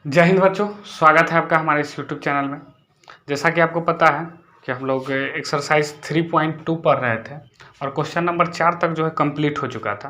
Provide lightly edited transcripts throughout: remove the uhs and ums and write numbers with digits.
जय हिंद बच्चों, स्वागत है आपका हमारे इस यूट्यूब चैनल में। जैसा कि आपको पता है कि हम लोग एक्सरसाइज 3.2 पढ़ रहे थे और क्वेश्चन नंबर 4 तक जो है कंप्लीट हो चुका था।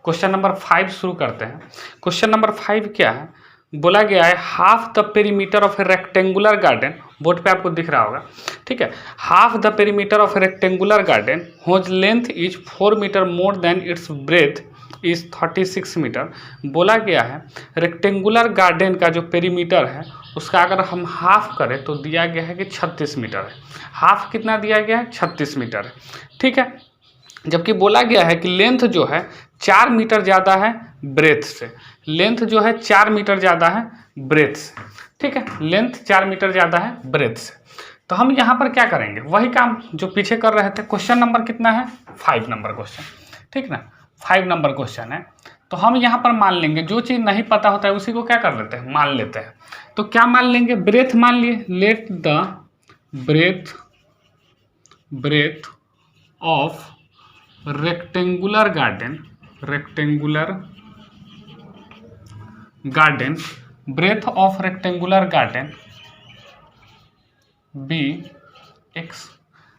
क्वेश्चन नंबर 5 शुरू करते हैं। क्वेश्चन नंबर 5 क्या है? बोला गया है half the perimeter of a rectangular garden. Board पे आपको दिख रहा होगा, ठीक है। Half the perimeter of a rectangular garden whose length is 4 metre more than its breadth is 36 metre. बोला गया है रेक्टेंगुलर गार्डन का जो पेरीमीटर है उसका अगर हम हाफ करें तो दिया गया है कि 36 मीटर है। हाफ कितना दिया गया है? 36 मीटर है, ठीक है। जबकि बोला गया है कि लेंथ जो है 4 मीटर ज़्यादा है ब्रेथ से। लेंथ जो है 4 मीटर ज़्यादा है ब्रेथ से, ठीक है। लेंथ 4 मीटर ज़्यादा है ब्रेथ से। तो हम यहाँ पर क्या करेंगे? वही काम जो पीछे कर रहे थे। क्वेश्चन नंबर कितना है? 5 नंबर क्वेश्चन, ठीक ना। 5 नंबर क्वेश्चन है। तो हम यहाँ पर मान लेंगे, जो चीज़ नहीं पता होता है उसी को क्या कर लेते हैं? मान लेते हैं। तो क्या मान लेंगे? ब्रेथ मान लिए। Let the breadth of rectangular garden breadth of rectangular garden be X.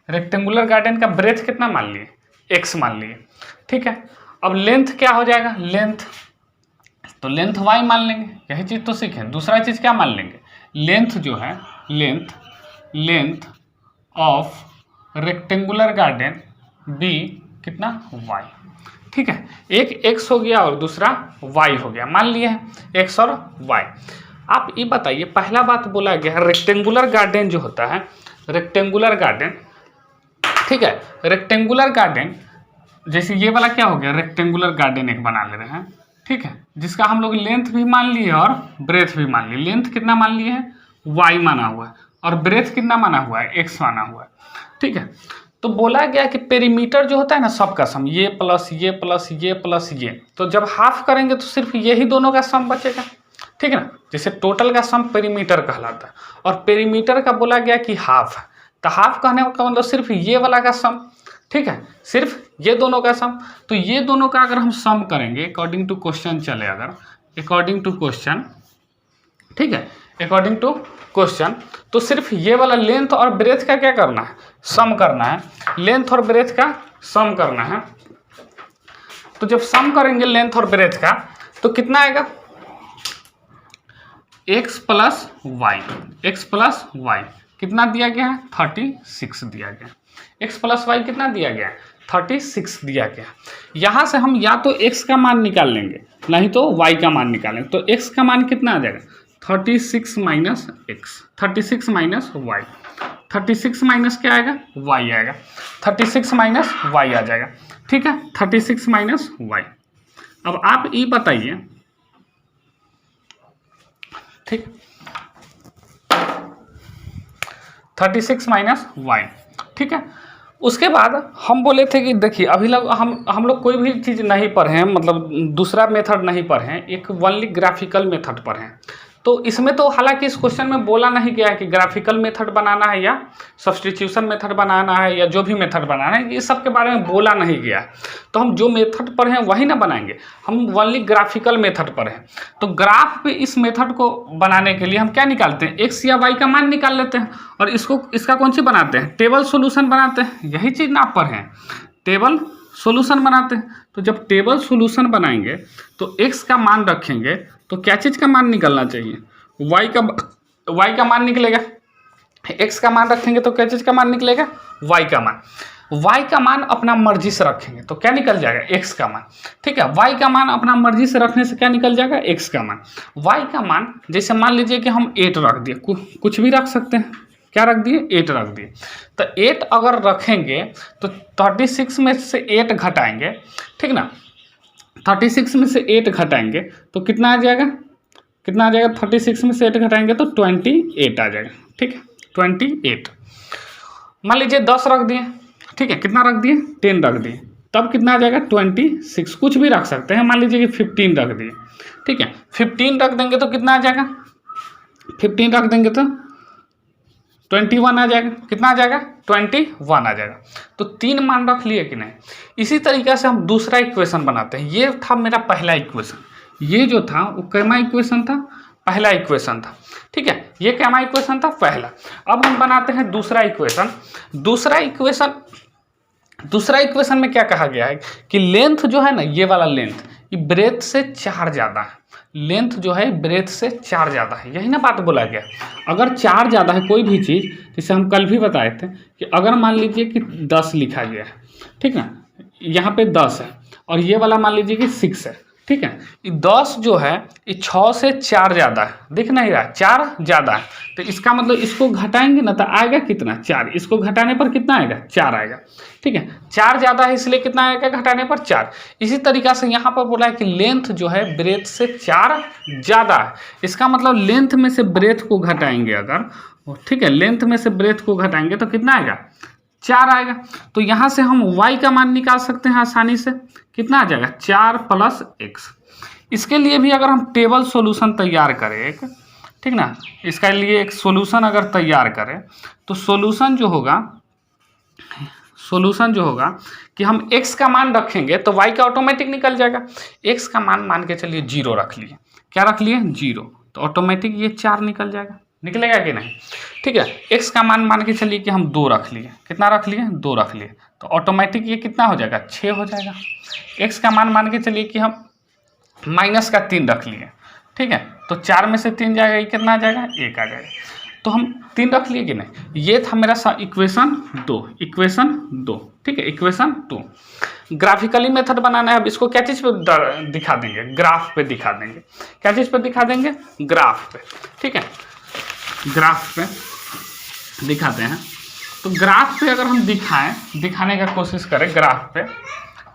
Rectangular garden का ब्रेथ कितना मान लिए? एक्स मान लिए, ठीक है। अब लेंथ क्या हो जाएगा? तो लेंथ y मान लेंगे। यही चीज़ तो सीखें। दूसरा चीज़ क्या मान लेंगे? लेंथ जो है length of rectangular garden b कितना? y, ठीक है। एक x हो गया और दूसरा y हो गया। मान लिए हैं x और y। आप ये बताइए, पहला बात बोला गया है रेक्टेंगुलर गार्डन जो होता है, रेक्टेंगुलर गार्डन, ठीक है। रेक्टेंगुलर गार्डन जैसे ये वाला क्या हो गया? रेक्टेंगुलर गार्डन एक बना ले रहे हैं, ठीक है, जिसका हम लोग लेंथ भी मान लिए और ब्रेथ भी मान लिए। लेंथ कितना मान लिए है? y माना हुआ है और ब्रेथ कितना माना हुआ है? x माना हुआ है, ठीक है। तो बोला गया कि पेरीमीटर जो होता है ना, सबका सम, ये प्लस ये प्लस ये प्लस ये, तो जब हाफ करेंगे तो सिर्फ यही दोनों का सम बचेगा, ठीक है ना। जैसे टोटल का सम पेरीमीटर कहलाता है और पेरीमीटर का बोला गया कि हाफ है, तो हाफ कहने का मतलब सिर्फ ये वाला का सम, ठीक है, सिर्फ ये दोनों का सम। तो ये दोनों का अगर हम सम करेंगे अकॉर्डिंग टू क्वेश्चन चले, अगर अकॉर्डिंग टू क्वेश्चन, ठीक है, अकॉर्डिंग टू क्वेश्चन, तो सिर्फ ये वाला लेंथ और ब्रेथ का क्या करना है? सम करना है। लेंथ और ब्रेथ का सम करना है। तो जब सम करेंगे लेंथ और ब्रेथ का तो कितना आएगा? x प्लस वाई कितना दिया गया है? 36 दिया गया। x प्लस वाई कितना दिया गया? 36 दिया गया। यहाँ से हम या तो x का मान निकाल लेंगे, नहीं तो y का मान निकालेंगे। तो x का मान कितना आ जाएगा? 36 minus x, 36 minus Y. 36 minus क्या आएगा? y आएगा। 36 माइनस y आ जाएगा, ठीक है। 36 माइनस वाई। अब आप ये बताइए, ठीक, 36 माइनस वाई, ठीक है। उसके बाद हम बोले थे कि देखिए अभी लोग हम लोग कोई भी चीज़ नहीं पढ़े हैं, मतलब दूसरा मेथड नहीं पढ़े हैं, एक ओनली ग्राफिकल मेथड पढ़े हैं। तो इसमें तो हालांकि इस क्वेश्चन में बोला नहीं गया है कि ग्राफिकल मेथड बनाना है या सब्स्टिट्यूशन मेथड बनाना है या जो भी मेथड बनाना है, ये सब के बारे में बोला नहीं गया है। तो हम जो मेथड पढ़े हैं वही ना बनाएंगे, हम ओनली ग्राफिकल मेथड पढ़े हैं। तो ग्राफ पे इस मेथड को बनाने के लिए हम क्या निकालते हैं? एक्स या वाई का मान निकाल लेते हैं और इसका कौन सी बनाते हैं? टेबल सोल्यूशन बनाते हैं। यही चीज़ ना आप पढ़े हैं, टेबल सोल्यूशन बनाते हैं। तो जब टेबल सोल्यूशन बनाएंगे तो x का मान रखेंगे तो क्या चीज़ का मान निकलना चाहिए? y का मान निकलेगा। x का मान रखेंगे तो क्या चीज़ का मान निकलेगा? y का मान। y का मान अपना मर्जी से रखेंगे तो क्या निकल जाएगा? x का मान, ठीक है। y का मान अपना मर्जी से रखने से क्या निकल जाएगा? x का मान। y का मान जैसे मान लीजिए कि हम 8 रख दिए, कुछ भी रख सकते हैं। क्या रख दिए? 8 रख दिए। तो 8 अगर रखेंगे तो 36 में से 8 घटाएंगे, ठीक ना। 36 में से 8 घटाएंगे तो कितना आ जाएगा? 36 में से 8 घटाएंगे तो 28 आ जाएगा, ठीक है, 28। मान लीजिए 10 रख दिए, ठीक है, कितना रख दिए? 10 रख दिए, तब कितना आ जाएगा? 26। कुछ भी रख सकते हैं, मान लीजिए कि 15 रख दिए, ठीक है। 15 रख देंगे तो कितना आ जाएगा? 15 रख देंगे तो 21 आ जाएगा। कितना आ जाएगा? 21 आ जाएगा। तो 3 मान रख लिए कि नहीं। इसी तरीके से हम दूसरा इक्वेशन बनाते हैं। ये था मेरा पहला इक्वेशन, ये जो था वो कैमा इक्वेशन था? पहला इक्वेशन था, ठीक है, ये क्या हमारा इक्वेशन था पहला। अब हम बनाते हैं दूसरा इक्वेशन। दूसरा इक्वेशन में क्या कहा गया है कि लेंथ जो है ना, ये वाला लेंथ ये ब्रेथ से 4 ज़्यादा है, लेंथ जो है ब्रेथ से 4 ज़्यादा है, यही ना बात बोला गया। अगर 4 ज़्यादा है कोई भी चीज़, जैसे हम कल भी बताए थे कि अगर मान लीजिए कि 10 लिखा गया है, ठीक ना, यहाँ पे 10 है और ये वाला मान लीजिए कि 6 है, ठीक है, ये 10 जो है ये 6 से 4 ज़्यादा है, दिख नहीं रहा 4 ज़्यादा है, तो इसका मतलब इसको घटाएंगे ना तो आएगा कितना 4, इसको घटाने पर कितना आएगा 4 आएगा, ठीक है, 4 ज़्यादा है इसलिए कितना आएगा घटाने पर 4। इसी तरीक़ा से यहाँ पर बोला है कि लेंथ जो है ब्रेथ से 4 ज़्यादा है, इसका मतलब लेंथ में से ब्रेथ को घटाएंगे अगर, ठीक है, लेंथ में से ब्रेथ को घटाएंगे तो कितना आएगा 4 आएगा। तो यहाँ से हम y का मान निकाल सकते हैं आसानी से, कितना आ जाएगा 4 + x। इसके लिए भी अगर हम टेबल सॉल्यूशन तैयार करें एक, ठीक ना, इसके लिए एक सॉल्यूशन अगर तैयार करें तो सॉल्यूशन जो होगा कि हम x का मान रखेंगे तो y का ऑटोमेटिक निकल जाएगा। x का मान के चलिए 0 रख लिए, क्या रख लिए 0, तो ऑटोमेटिक ये 4 निकल जाएगा, निकलेगा कि नहीं, ठीक है। x का मान के चलिए कि हम 2 रख लिए, कितना रख लिए 2 रख लिए, तो ऑटोमेटिक ये कितना हो जाएगा 6 हो जाएगा। x का मान के चलिए कि हम -3 रख लिए, ठीक है, तो 4 में से 3 जाएगा, ये कितना आ जाएगा 1 आ जाएगा, तो हम 3 रख लिए कि नहीं। ये था मेरा इक्वेशन 2, ठीक है, इक्वेशन 2। ग्राफिकली मेथड बनाना है। अब इसको क्या चीज़ पे दिखा देंगे, ग्राफ पे दिखा देंगे। क्या चीज़ पे दिखा देंगे, ग्राफ पे, ठीक है, ग्राफ पे दिखाते हैं। तो ग्राफ पे अगर हम दिखाने का कोशिश करें ग्राफ पे,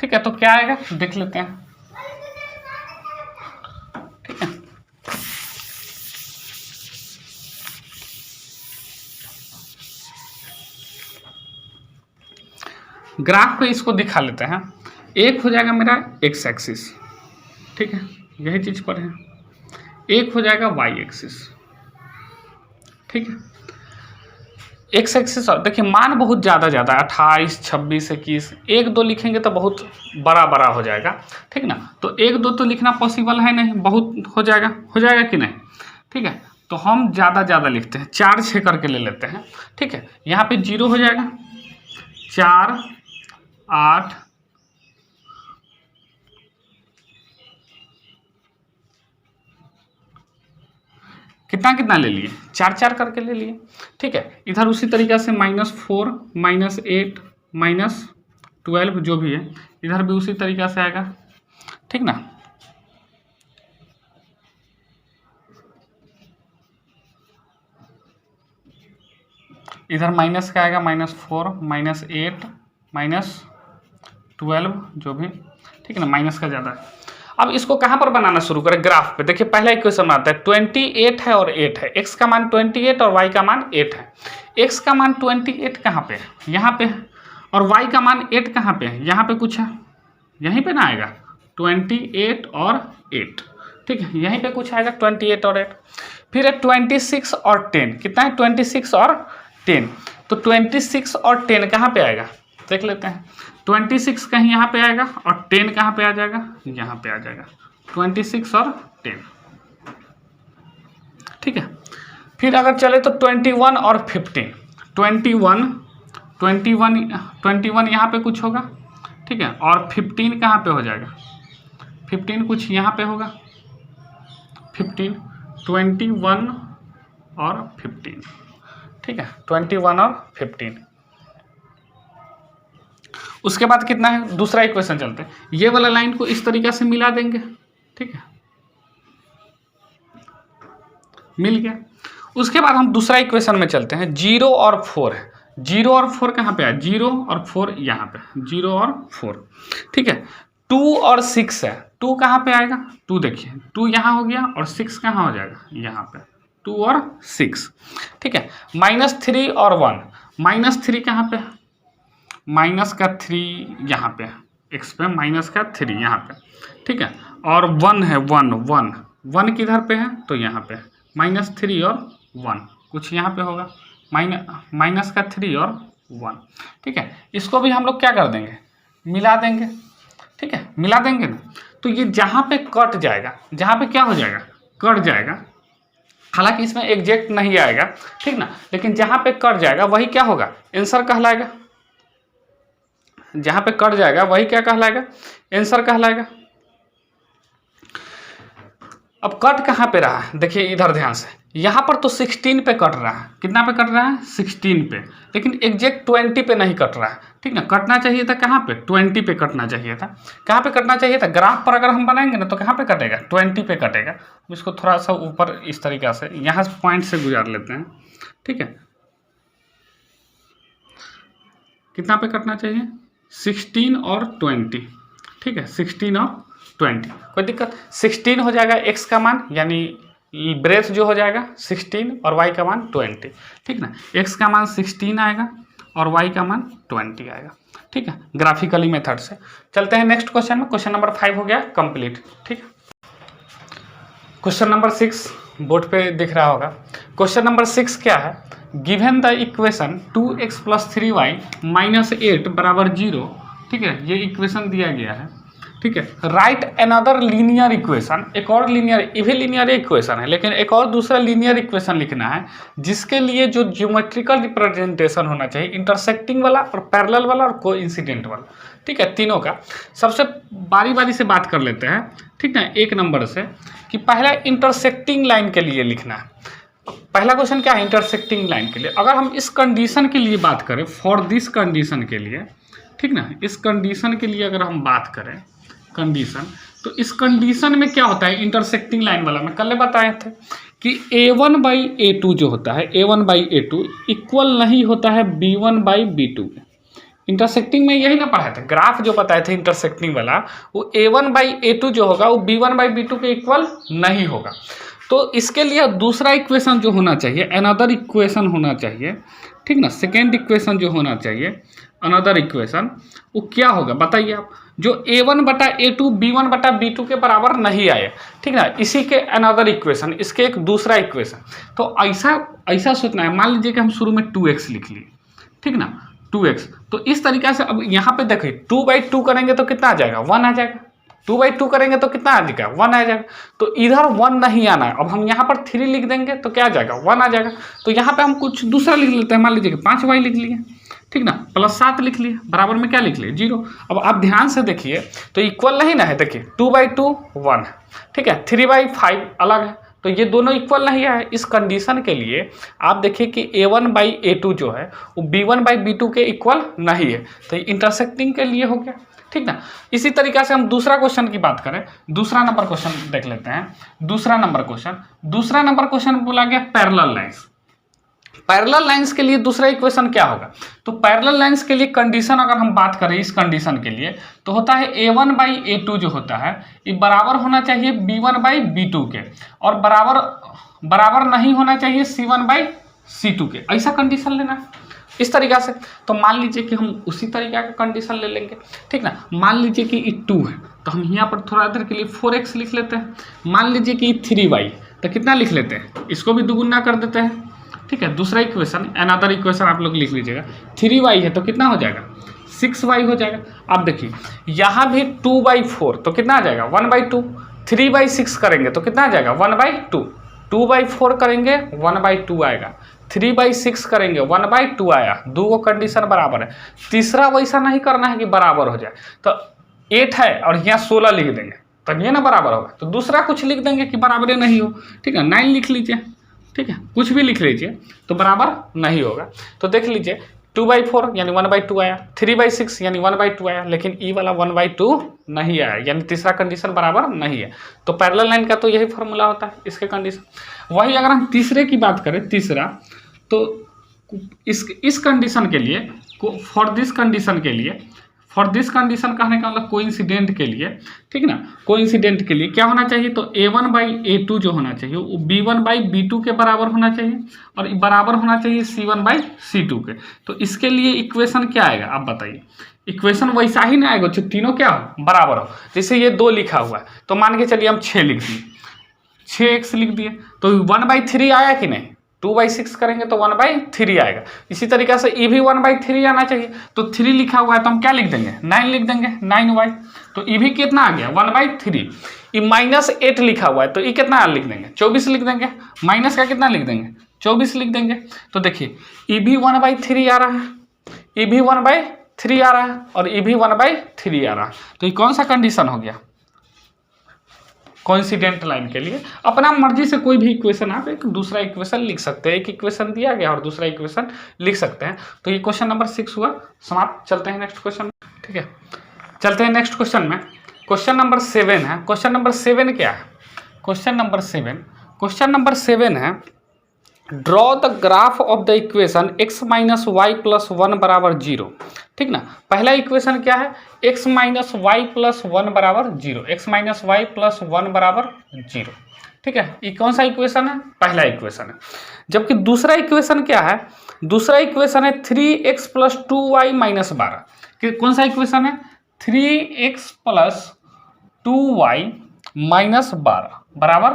ठीक है, तो क्या आएगा देख लेते हैं, ठीक है। ग्राफ पे इसको दिखा लेते हैं। एक हो जाएगा मेरा x एक्सिस, ठीक है, यही चीज़ पर है। एक हो जाएगा y एक्सिस, ठीक है। x एक्सिस और देखिए मान बहुत ज़्यादा 28, 26, 21, 1, 2 लिखेंगे तो बहुत बड़ा हो जाएगा, ठीक ना। तो 1, 2 तो लिखना पॉसिबल है नहीं, बहुत हो जाएगा कि नहीं, ठीक है। तो हम ज़्यादा लिखते हैं, 4, 6 करके ले लेते हैं, ठीक है। यहाँ पे 0 हो जाएगा, 4, 8, कितना ले लिए 4, 4 करके ले लिए, ठीक है। इधर उसी तरीक़ा से -4, -8, -12 जो भी है, इधर भी उसी तरीक़ा से आएगा, ठीक ना। इधर माइनस का आएगा -4, -8, -12 जो भी, ठीक है ना, माइनस का ज़्यादा है। अब इसको कहाँ पर बनाना शुरू करें, ग्राफ पे। देखिए पहला इक्वेशन आता है 28 है और 8 है, x का मान 28 और y का मान 8 है। x का मान 28 कहाँ पे है, यहाँ पे है, और y का मान 8 कहाँ पे है, यहाँ पे कुछ है, यहीं पे ना आएगा 28 और 8, ठीक है, यहीं पे कुछ आएगा 28 और 8। फिर है 26 और 10, कितना है 26 और 10, तो 26 और 10 कहाँ पे आएगा देख लेते हैं। 26 कहीं यहाँ पे आएगा और 10 कहाँ पे आ जाएगा, यहाँ पे आ जाएगा, 26 और 10, ठीक है। फिर अगर चले तो 21 और 15, 21 यहाँ पे कुछ होगा, ठीक है, और 15 कहाँ पे हो जाएगा, 15 कुछ यहाँ पे होगा, 15, 21 और 15, ठीक है, 21 और 15। उसके बाद कितना है, दूसरा इक्वेशन चलते हैं, ये वाला लाइन को इस तरीके से मिला देंगे, ठीक है, मिल गया। उसके बाद हम दूसरा इक्वेशन में चलते हैं, 0 और 4 है, 0 और 4 कहाँ पे है, 0 और 4 यहाँ पे, 0 और 4, ठीक है। 2 और 6 है, 2 कहाँ पे आएगा, 2 देखिए 2 यहाँ हो गया और 6 कहाँ हो जाएगा, यहाँ पे, 2 और 6, ठीक है। -3 और 1, -3 कहाँ पे, -3 यहाँ पे, x पे -3 यहाँ पे, ठीक है, और 1 है, 1 किधर पे है, तो यहाँ पे -3 और 1 कुछ यहाँ पे होगा, -3 और 1, ठीक है। इसको भी हम लोग क्या कर देंगे, मिला देंगे, ठीक है, मिला देंगे ना। तो ये जहाँ पे कट जाएगा, जहाँ पे क्या हो जाएगा, कट जाएगा, हालांकि इसमें एग्जैक्ट नहीं आएगा, ठीक ना, लेकिन जहाँ पे कट जाएगा वही क्या होगा, आंसर कहलाएगा। जहाँ पे कट जाएगा वही क्या कहलाएगा, आंसर कहलाएगा। अब कट कहाँ पे रहा है, देखिए इधर ध्यान से, यहाँ पर तो 16 पे कट रहा है, कितना पे कट रहा है, 16 पे, लेकिन एग्जैक्ट 20 पे नहीं कट रहा है, ठीक ना। कटना चाहिए था कहाँ पे, 20 पे कटना चाहिए था। कहाँ पे कटना चाहिए था, ग्राफ पर अगर हम बनाएंगे ना तो कहाँ पे कटेगा, 20 पे कटेगा। इसको थोड़ा सा ऊपर इस तरीका से यहाँ पॉइंट से गुजार लेते हैं, ठीक है। कितना पे कटना चाहिए, 16 और 20, ठीक है, 16 और 20, कोई दिक्कत। 16 हो जाएगा x का मान, यानी ब्रेथ जो हो जाएगा 16 और y का मान 20, ठीक ना। x का मान 16 आएगा और y का मान 20 आएगा, ठीक है, ग्राफिकली मेथड से। चलते हैं नेक्स्ट क्वेश्चन में। क्वेश्चन नंबर 5 हो गया कंप्लीट, ठीक है। क्वेश्चन नंबर 6 बोर्ड पे दिख रहा होगा। क्वेश्चन नंबर 6 क्या है, given the equation 2x + 3y - 8 = 0, ठीक है, ये इक्वेशन दिया गया है, ठीक है। राइट अनदर लीनियर इक्वेशन, एक और लीनियर, ये भी लीनियर इक्वेशन है लेकिन एक और दूसरा लीनियर इक्वेशन लिखना है जिसके लिए जो ज्योमेट्रिकल रिप्रेजेंटेशन होना चाहिए, इंटरसेक्टिंग वाला और पैरेलल वाला और कोइंसिडेंट वाला, ठीक है, तीनों का। सबसे बारी बारी से बात कर लेते हैं, ठीक ना, एक नंबर से, कि पहला इंटरसेक्टिंग लाइन के लिए लिखना है। पहला क्वेश्चन क्या है, इंटरसेक्टिंग लाइन के लिए। अगर हम इस कंडीशन के लिए बात करें, फॉर दिस कंडीशन के लिए, ठीक ना, इस कंडीशन के लिए अगर हम बात करें कंडीशन, तो इस कंडीशन में क्या होता है, इंटरसेक्टिंग लाइन वाला मैं कल बताए थे कि a1/a2 जो होता है, a1/a2 इक्वल नहीं होता है b1/b2 के। इंटरसेक्टिंग में यही ना पढ़ाए थे, ग्राफ जो बताए थे इंटरसेक्टिंग वाला, वो a1/a2 जो होगा वो b1/b2 के इक्वल नहीं होगा। तो इसके लिए दूसरा इक्वेशन जो होना चाहिए, अनदर इक्वेशन होना चाहिए, ठीक ना, सेकेंड इक्वेशन जो होना चाहिए, अनदर इक्वेशन, वो क्या होगा बताइए आप, जो a1/a2 b1/b2 के बराबर नहीं आए, ठीक ना, इसी के अनदर इक्वेशन, इसके एक दूसरा इक्वेशन। तो ऐसा सोचना है, मान लीजिए कि हम शुरू में 2x लिख लिए, ठीक ना, 2x, तो इस तरीके से अब यहाँ पे देखिए 2/2 करेंगे तो कितना आ जाएगा, 1 आ जाएगा। 2/2 करेंगे तो कितना आ जाएगा, 1 आ जाएगा। तो इधर 1 नहीं आना है, अब हम यहाँ पर 3 लिख देंगे तो क्या आ जाएगा, 1 आ जाएगा। तो यहाँ पे हम कुछ दूसरा लिख लेते हैं, मान लीजिए कि 5y लिख लिए, ठीक ना, +7 लिख लिए, बराबर में क्या लिख लिए, 0। अब आप ध्यान से देखिए तो इक्वल नहीं ना है, देखिए 2/2 1 है, ठीक है, 3/5 अलग है, तो ये दोनों इक्वल नहीं है। इस कंडीशन के लिए आप देखिए कि a1/a2 जो है वो b1/b2 के इक्वल नहीं है, तो इंटरसेक्टिंग के लिए हो गया, ठीक ना। इसी तरीके से हम दूसरा क्वेश्चन की बात करें, दूसरा नंबर क्वेश्चन देख लेते हैं। दूसरा नंबर क्वेश्चन बोला गया पैरेलल लाइंस। पैरेलल लाइंस के लिए दूसरा इक्वेशन क्या होगा, तो पैरेलल लाइंस के लिए कंडीशन अगर हम बात करें इस कंडीशन के लिए, तो होता है a1/a2 जो होता है ये बराबर होना चाहिए b1/b2 के, और बराबर नहीं होना चाहिए c1/c2 के। ऐसा कंडीशन लेना है इस तरीक़ा से। तो मान लीजिए कि हम उसी तरीक़ा का कंडीशन ले लेंगे, ठीक ना। मान लीजिए कि ये 2 है तो हम यहाँ पर थोड़ा देर के लिए 4x लिख लेते हैं। मान लीजिए कि 3y, तो कितना लिख लेते हैं, इसको भी दुगुना कर देते हैं, ठीक है। दूसरा इक्वेशन, अनदर इक्वेशन आप लोग लिख लीजिएगा, 3y है तो कितना हो जाएगा, 6y हो जाएगा। आप देखिए यहाँ भी 2/4 तो कितना आ जाएगा, 1/2। 3/6 करेंगे तो कितना आ जाएगा, 1/2। 2/4 करेंगे 1/2 आएगा, 3/6 करेंगे 1/2 आया। दो को कंडीशन बराबर है। तीसरा वैसा नहीं करना है कि बराबर हो जाए, तो 8 है और यहाँ 16 लिख देंगे तब ये ना बराबर होगा। तो दूसरा कुछ लिख देंगे कि बराबर नहीं हो, ठीक है, 9 लिख लीजिए, ठीक है, कुछ भी लिख लीजिए तो बराबर नहीं होगा। तो देख लीजिए 2/4 यानी 1/2 आया, 3/6 यानी 1/2 आया, लेकिन ई वाला 1/2 नहीं आया, यानी तीसरा कंडीशन बराबर नहीं है। तो पैरेलल लाइन का तो यही फॉर्मूला होता है इसके कंडीशन। वही अगर हम तीसरे की बात करें, तीसरा तो इस कंडीशन के लिए, फॉर दिस कंडीशन कहने का मतलब कोइंसिडेंट के लिए, ठीक ना, कोइंसिडेंट के लिए क्या होना चाहिए, तो a1/a2 जो होना चाहिए वो b1/b2 के बराबर होना चाहिए और बराबर होना चाहिए c1/c2 के। तो इसके लिए इक्वेशन क्या आएगा आप बताइए। इक्वेशन वैसा ही ना आएगा जो तीनों क्या हो, बराबर हो। जैसे ये 2 लिखा हुआ है तो मान के चलिए हम 6 लिख दिए, 6x लिख दिए, तो 1/3 आया कि नहीं, 2/6 करेंगे तो 1/3 आएगा। इसी तरीके से ये भी 1/3 आना चाहिए, तो 3 लिखा हुआ है तो हम क्या लिख देंगे 9 लिख देंगे 9y। तो ये भी कितना आ गया 1/3। ये -8 लिखा हुआ है तो ये कितना लिख देंगे 24 लिख देंगे। माइनस का कितना लिख देंगे 24 लिख देंगे। तो देखिए ये भी 1/3 आ रहा है, ये भी 1/3 आ रहा है और ये भी 1/3 आ रहा है। तो ये कौन सा कंडीशन हो गया कोइंसिडेंट लाइन के लिए। अपना मर्जी से कोई भी इक्वेशन आप एक दूसरा इक्वेशन लिख सकते हैं। एक इक्वेशन दिया गया और दूसरा इक्वेशन लिख सकते हैं। तो ये क्वेश्चन नंबर 6 हुआ समाप्त। चलते हैं नेक्स्ट क्वेश्चन, ठीक है। चलते हैं नेक्स्ट क्वेश्चन में। क्वेश्चन नंबर 7 है। क्वेश्चन नंबर 7 क्या है? क्वेश्चन नंबर 7 है draw the graph of the equation x minus Y plus 1 बराबर 0। ठीक ना, पहला इक्वेशन क्या है x माइनस वाई प्लस 1 बराबर 0, x माइनस वाई प्लस 1 बराबर 0। ठीक है, ये कौन सा इक्वेशन है? पहला इक्वेशन है। जबकि दूसरा इक्वेशन क्या है? दूसरा इक्वेशन है 3x प्लस 2y माइनस 12। कौन सा इक्वेशन है? 3x प्लस 2y माइनस 12 बराबर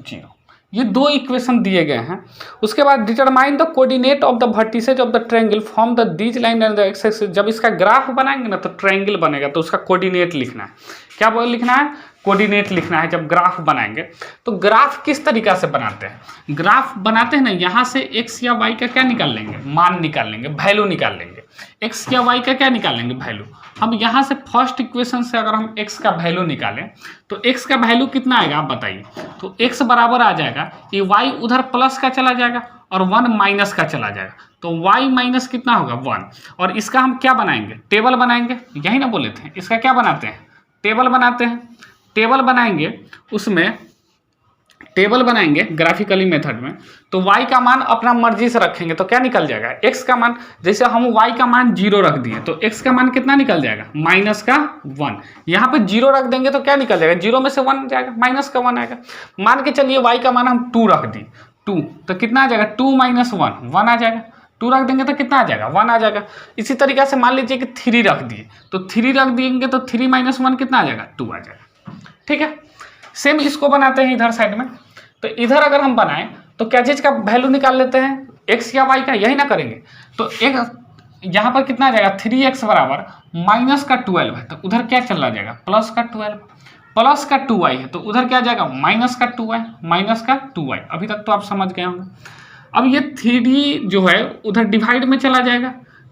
0। ये दो इक्वेशन दिए गए हैं। उसके बाद determine the coordinate of the vertices of the triangle from the these line and the x axis. जब इसका ग्राफ बनाएंगे ना तो ट्रायंगल बनेगा, तो उसका कोऑर्डिनेट लिखना है। क्या लिखना है? कोऑर्डिनेट लिखना है जब ग्राफ बनाएंगे। तो ग्राफ किस तरीका से बनाते हैं? ग्राफ बनाते हैं ना, यहाँ से एक्स या वाई का क्या निकाल लेंगे? मान निकाल लेंगे, वैल्यू निकाल लेंगे। एक्स या वाई का क्या निकाल लेंगे? वैल्यू। हम यहाँ से फर्स्ट इक्वेशन से अगर हम x का वैल्यू निकालें तो x का वैल्यू कितना आएगा आप बताइए। तो x बराबर आ जाएगा, ये y उधर प्लस का चला जाएगा और 1 माइनस का चला जाएगा। तो y माइनस कितना होगा 1। और इसका हम क्या बनाएंगे? टेबल बनाएंगे। यही ना बोले थे, इसका क्या बनाते हैं? टेबल बनाते हैं। टेबल बनाएंगे, उसमें टेबल बनाएंगे ग्राफिकली मेथड में। तो y का मान अपना मर्जी से रखेंगे तो क्या निकल जाएगा? x का मान, जैसे हम y का मान 0 रख दिए तो x का मान कितना निकल जाएगा? माइनस का 1। यहाँ पे 0 रख देंगे तो क्या निकल जाएगा? 0 में से 1 जाएगा, माइनस का 1 आएगा। मान के चलिए y का मान हम 2 रख दिए, 2 तो कितना आ जाएगा? 2 माइनस 1 1 आ जाएगा। 2 रख देंगे तो कितना आ जाएगा? 1 आ जाएगा। इसी तरीके से मान लीजिए कि 3 रख दिए तो 3 रख देंगे तो 3 माइनस 1 कितना आ जाएगा? 2 आ जाएगा। ठीक है, सेम इसको बनाते हैं इधर साइड में। तो इधर अगर हम बनाएं तो क्या चीज़ का वैल्यू निकाल लेते हैं? x या y का, यही ना करेंगे। तो एक यहाँ पर कितना आ जाएगा? 3x बराबर माइनस का 12 है तो उधर क्या चला जाएगा? प्लस का 12। प्लस का 2y है तो उधर क्या जाएगा? माइनस का 2y, माइनस का 2y। अभी तक तो आप समझ गए होंगे। अब ये 3d जो है उधर डिवाइड में चला जाएगा,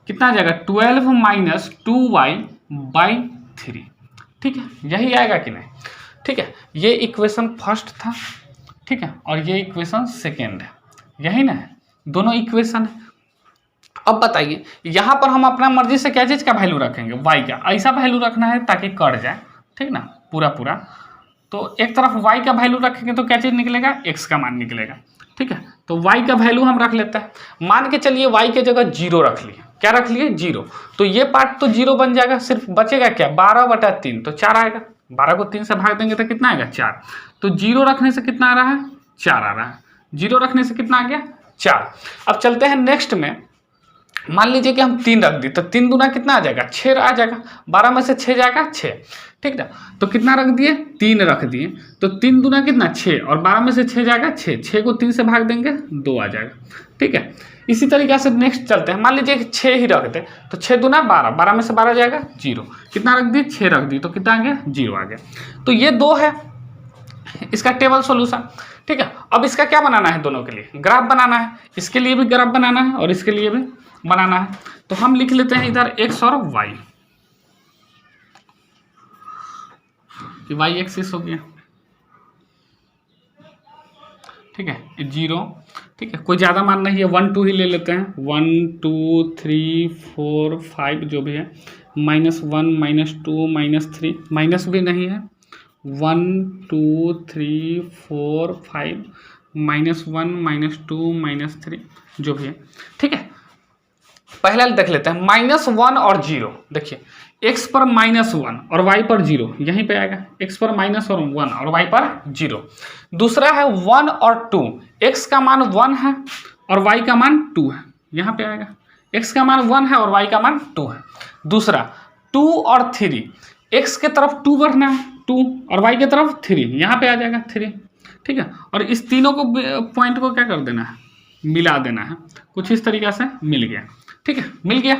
कितना आ जाएगा? 12 माइनस 2y/3। ठीक है, यही आएगा कि नहीं? ठीक है, ये इक्वेशन फर्स्ट था। ठीक है, और ये इक्वेशन सेकेंड है, यही ना है? दोनों इक्वेशन है। अब बताइए यहाँ पर हम अपना मर्जी से क्या चीज़ का वैल्यू रखेंगे? y का। ऐसा वैल्यू रखना है ताकि कट जाए, ठीक ना, पूरा पूरा। तो एक तरफ y का वैल्यू रखेंगे तो क्या चीज़ निकलेगा? x का मान निकलेगा। ठीक है, तो y का वैल्यू हम रख लेते हैं। मान के चलिए y के जगह 0 रख लिए। क्या रख लिए? 0। तो ये पार्ट तो 0 बन जाएगा, सिर्फ बचेगा क्या? 12/3 तो 4 आएगा। 12 को 3 से भाग देंगे तो कितना आएगा? 4। तो 0 रखने से कितना आ रहा है? 4 आ रहा है। 0 रखने से कितना आ गया? 4। अब चलते हैं नेक्स्ट में। मान लीजिए कि हम 3 रख दिए तो 3 दूना कितना आ जाएगा? 6 आ जाएगा। 12 में से 6 जाएगा 6। ठीक ना, तो कितना रख दिए? 3 रख दिए। तो 3 दूना कितना? 6 और 12 में से 6 जाएगा 6। 6 को 3 से भाग देंगे 2 आ जाएगा। ठीक है, इसी तरीके से नेक्स्ट चलते हैं। मान लीजिए कि 6 ही रख दे तो 6 दूना 12, 12 में से 12 जाएगा 0। कितना रख दिए? 6 रख दिए तो कितना आ गया? 0 आ गया। तो ये 2 है इसका टेबल सॉल्यूशन। ठीक है, अब इसका क्या बनाना है? दोनों के लिए ग्राफ बनाना है। इसके लिए भी ग्राफ बनाना है और इसके लिए भी बनाना है। तो हम लिख लेते हैं इधर x और y, कि y एक्सिस हो गया। ठीक है, 0। ठीक है, कोई ज़्यादा मान नहीं है, 1 2 ही ले लेते हैं। 1 2 3 4 5 जो भी है, -1 -2 -3, माइनस भी नहीं है। 1 2 3 4 5 -1 -2 -3 जो भी है। ठीक है, पहला देख लेते हैं -1 और 0। देखिए x पर -1 और y पर 0, यहीं पे आएगा। x पर -1 और y पर 0। दूसरा है 1 और 2, x का मान 1 है और y का मान 2 है, यहाँ पे आएगा। x का मान 1 है और y का मान 2 है। दूसरा 2 और 3, x के तरफ 2 बढ़ना है 2 और y की तरफ 3, यहाँ पे आ जाएगा 3। ठीक है, और इस तीनों को पॉइंट को क्या कर देना है? मिला देना है। कुछ इस तरीक़े से मिल गया, ठीक है, मिल गया,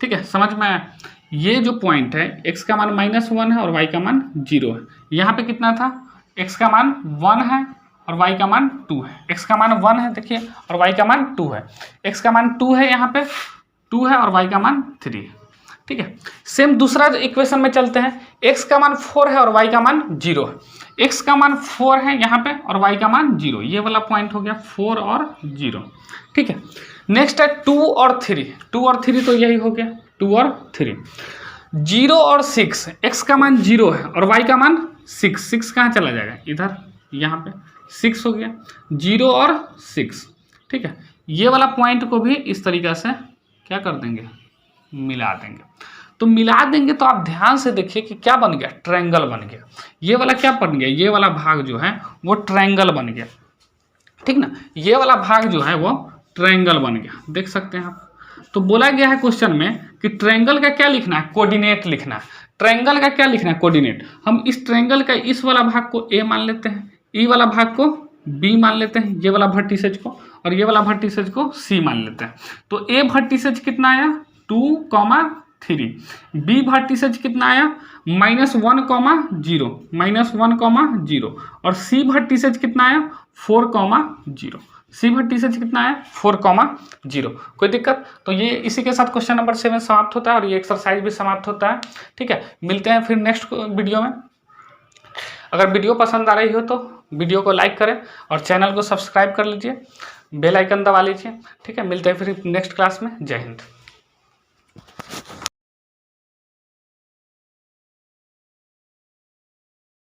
ठीक है, समझ में आया। ये जो पॉइंट है x का मान -1 है और y का मान 0 है। यहाँ पे कितना था, x का मान 1 है और y का मान 2 है। x का मान 1 है देखिए और y का मान 2 है। x का मान 2 है, यहाँ पे 2 है और y का मान 3 है, ठीक है। सेम दूसरा इक्वेशन में चलते हैं, x का मान 4 है और y का मान 0 है। x का मान 4 है यहाँ पे और y का मान 0, ये वाला पॉइंट हो गया 4 और 0, ठीक है। नेक्स्ट है 2 और 3, 2 और 3 तो यही हो गया 2 और 3। 0 और 6, x का मान 0 है और y का मान 6, 6 कहाँ चला जाएगा इधर, यहाँ पे 6 हो गया, 0 और 6, ठीक है। ये वाला पॉइंट को भी इस तरीक़ा से क्या कर देंगे, मिला देंगे। तो मिला देंगे तो आप ध्यान से देखिए कि क्या बन गया, ट्रायंगल बन गया। ये वाला क्या बन गया, ये वाला भाग जो है वो ट्रायंगल बन गया, ठीक ना। ये वाला भाग जो है वो ट्रायंगल बन गया, देख सकते हैं आप। तो बोला गया है क्वेश्चन में कि ट्रायंगल का क्या लिखना है, कोऑर्डिनेट लिखना है। ट्रायंगल का क्या लिखना है, कोऑर्डिनेट। हम इस ट्रायंगल का इस वाला भाग को a मान लेते हैं, ई वाला भाग को b मान लेते हैं, ये वाला वर्टिसेज को, और ये वाला वर्टिसेज को c मान लेते हैं। तो a वर्टिसेज कितना आया 2,3, b वर्टिसेज कितना आया -1,0, -1,0, और c वर्टिसेज कितना आया 4,0, सी वर्टिसेज कितना है 4,0। कोई दिक्कत। तो ये इसी के साथ क्वेश्चन नंबर 7 समाप्त होता है और ये एक्सरसाइज भी समाप्त होता है, ठीक है। मिलते हैं फिर नेक्स्ट वीडियो में। अगर वीडियो पसंद आ रही हो तो वीडियो को लाइक करें और चैनल को सब्सक्राइब कर लीजिए, बेल आइकन दबा लीजिए, ठीक है। मिलते हैं फिर नेक्स्ट क्लास में। जय हिंद।